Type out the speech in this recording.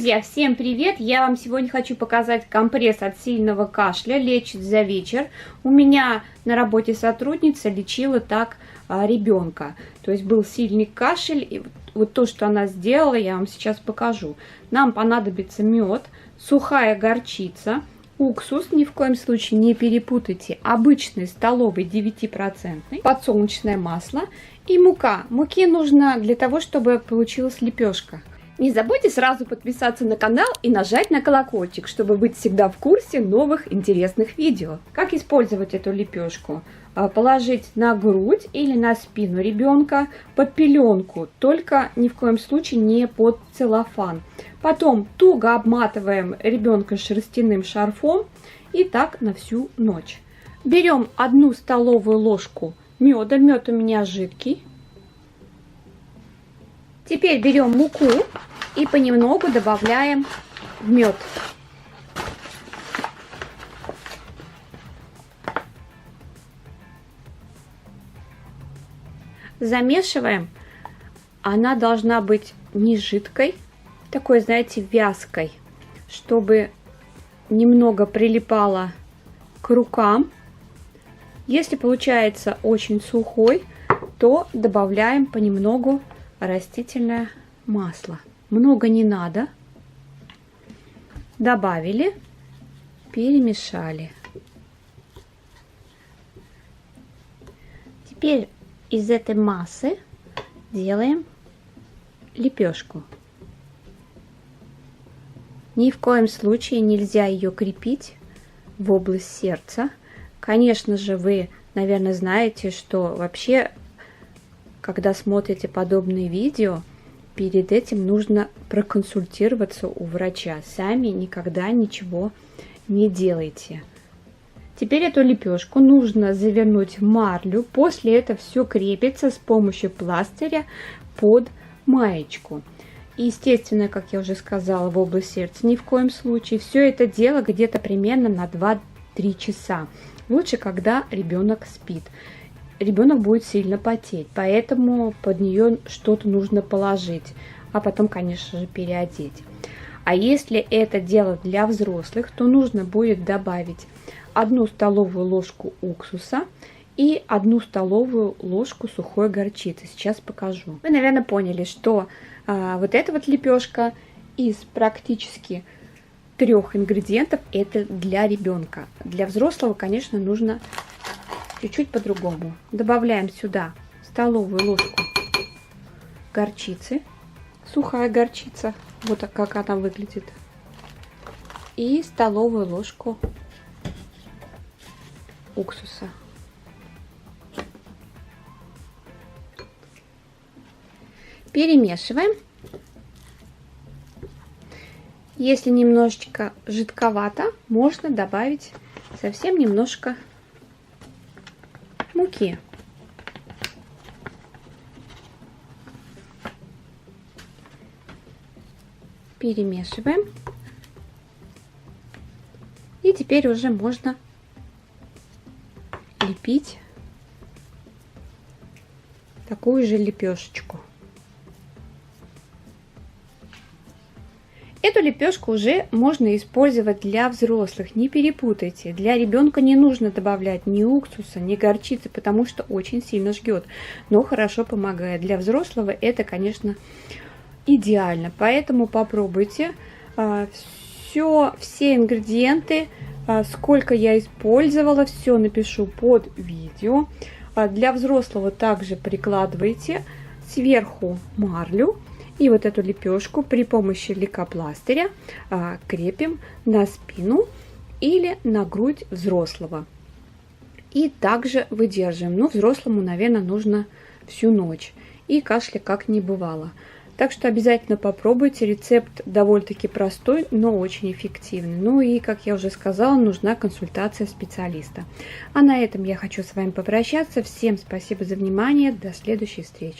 Друзья, всем привет! Я вам сегодня хочу показать компресс от сильного кашля, лечит за вечер. У меня на работе сотрудница лечила так ребенка. То есть был сильный кашель, и вот то, что она сделала, я вам сейчас покажу. Нам понадобится мед, сухая горчица, уксус, ни в коем случае не перепутайте, обычный столовый 9%, подсолнечное масло и мука. Муки нужно для того, чтобы получилась лепешка. Не забудьте сразу подписаться на канал и нажать на колокольчик, чтобы быть всегда в курсе новых интересных видео. Как использовать эту лепешку? Положить на грудь или на спину ребенка, под пеленку, только ни в коем случае не под целлофан. Потом туго обматываем ребенка шерстяным шарфом и так на всю ночь. Берем 1 столовую ложку меда, мед у меня жидкий. Теперь берем муку и понемногу добавляем в мед. Замешиваем. Она должна быть не жидкой, такой, знаете, вязкой, чтобы немного прилипала к рукам. Если получается очень сухой, то добавляем понемногу растительное масло. Много не надо. Добавили, перемешали. Теперь из этой массы делаем лепешку. Ни в коем случае нельзя ее крепить в область сердца. Конечно же, вы, наверное, знаете, что вообще, когда смотрите подобные видео, перед этим нужно проконсультироваться у врача. Сами никогда ничего не делайте. Теперь эту лепешку нужно завернуть в марлю. После этого все крепится с помощью пластыря под маечку. И, естественно, как я уже сказала, в область сердца ни в коем случае. Все это дело где-то примерно на 2-3 часа. Лучше, когда ребенок спит. Ребенок будет сильно потеть, поэтому под нее что-то нужно положить, а потом, конечно же, переодеть. А если это дело для взрослых, то нужно будет добавить 1 столовую ложку уксуса и 1 столовую ложку сухой горчицы. Сейчас покажу. Вы, наверное, поняли, что вот эта вот лепешка из практически 3 ингредиентов это для ребенка. Для взрослого, конечно, нужно чуть-чуть по-другому. Добавляем сюда столовую ложку горчицы, сухая горчица, вот так как она выглядит, и столовую ложку уксуса. Перемешиваем. Если немножечко жидковато, можно добавить совсем немножко муки. Перемешиваем. И теперь уже можно лепить такую же лепешечку. Эту лепешку уже можно использовать для взрослых, не перепутайте. Для ребенка не нужно добавлять ни уксуса, ни горчицы, потому что очень сильно жгет, но хорошо помогает. Для взрослого это, конечно, идеально, поэтому попробуйте. Все ингредиенты, сколько я использовала, все напишу под видео. Для взрослого также прикладывайте сверху марлю. И вот эту лепешку при помощи лейкопластыря крепим на спину или на грудь взрослого. И также выдерживаем. Ну, взрослому, наверное, нужно всю ночь. И кашля как не бывало. Так что обязательно попробуйте. Рецепт довольно-таки простой, но очень эффективный. Ну и, как я уже сказала, нужна консультация специалиста. А на этом я хочу с вами попрощаться. Всем спасибо за внимание. До следующей встречи.